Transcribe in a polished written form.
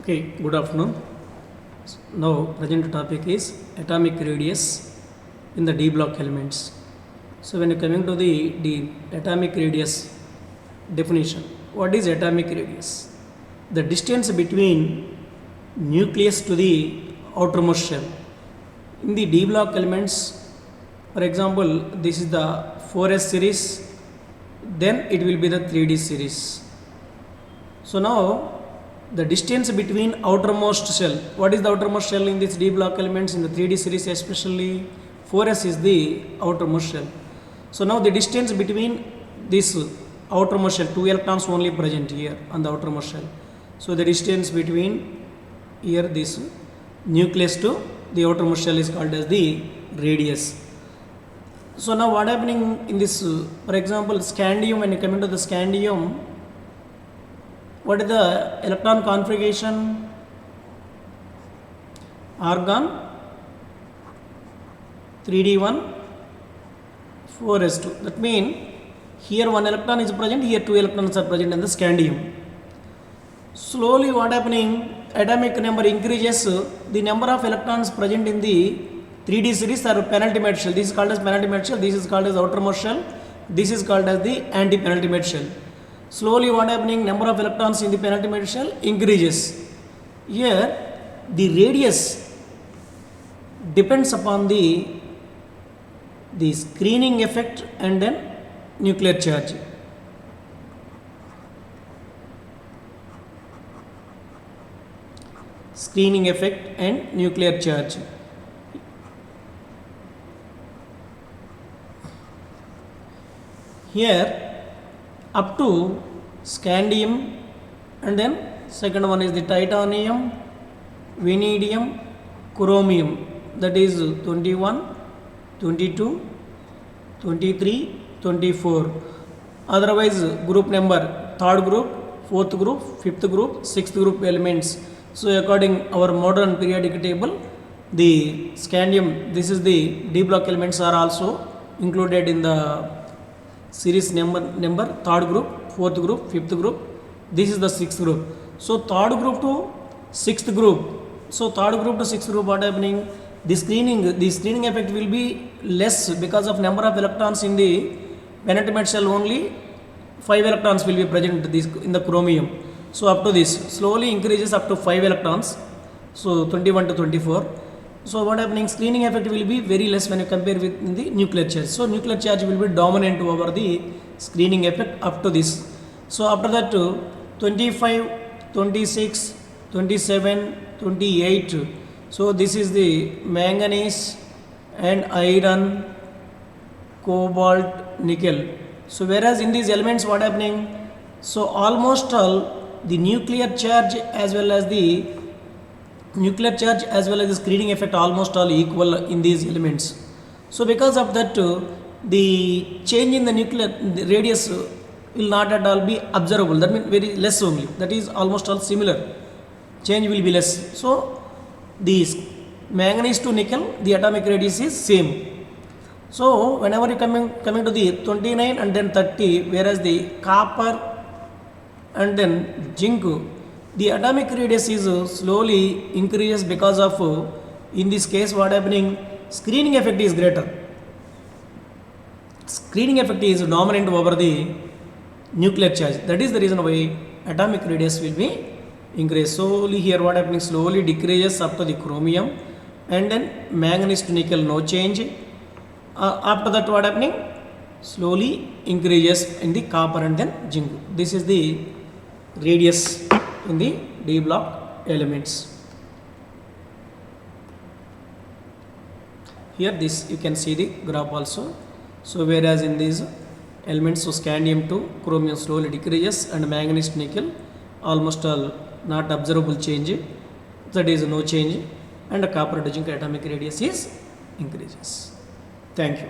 Okay, good afternoon. Now, present topic is atomic radius in the D block elements. So, when you coming to the atomic radius definition, what is atomic radius? The distance between nucleus to the outermost shell. In the D block elements, for example, this is the 4s series, then it will be the 3d series. So now the distance between outermost shell, what is the outermost shell in this D block elements in the 3d series, especially 4s is the outermost shell. So now the distance between this outermost shell, 2 electrons only present here on the outermost shell. So the distance between here this nucleus to the outermost shell is called as the radius. So now what happening in this, for example, scandium, when you come into the scandium, what is the electron configuration? Argon 3d1 4s2. That means here one electron is present, here two electrons are present in the scandium. Slowly what happening, atomic number increases, the number of electrons present in the 3d series are penultimate shell. This is called as penultimate shell, this is called as outermost shell, this is called as the anti-penultimate shell. Slowly what happening, number of electrons in the penultimate shell increases. Here the radius depends upon the screening effect and then nuclear charge. Screening effect and nuclear charge. Here up to scandium, and then second one is the titanium, vanadium, chromium, that is 21, 22, 23, 24. Otherwise group number, third group, fourth group, fifth group, sixth group elements. So according our modern periodic table, the scandium, this is the D block elements are also included in the series number third group, fourth group, fifth group, this is the sixth group. So third group to sixth group, what happening, the screening effect will be less because of number of electrons in the penultimate shell. Only 5 electrons will be present in the chromium. So up to this slowly increases up to 5 electrons, so 21 to 24. So what happening, screening effect will be very less when you compare with the nuclear charge. So nuclear charge will be dominant over the screening effect up to this. So after that 25, 26, 27, 28. So this is the manganese and iron, cobalt, nickel. So whereas in these elements what happening, so almost all the nuclear charge as well as the screening effect almost all equal in these elements. So because of that the change in the the radius will not at all be observable, that means very less only, that is almost all similar, change will be less. So the manganese to nickel, the atomic radius is same. So whenever you coming to the 29 and then 30, whereas the copper and then zinc, the atomic radius is slowly increases because of in this case what happening, screening effect is greater. Screening effect is dominant over the nuclear charge. That is the reason why atomic radius will be increased. Slowly here what happening, slowly decreases up to the chromium, and then manganese to nickel no change. After that what happening, slowly increases in the copper and then zinc. This is the radius in the D block elements. Here this you can see the graph also. So whereas in these elements, so scandium to chromium slowly decreases and manganese to nickel almost all not observable change, that is no change, and copper to zinc atomic radius is increases. Thank you.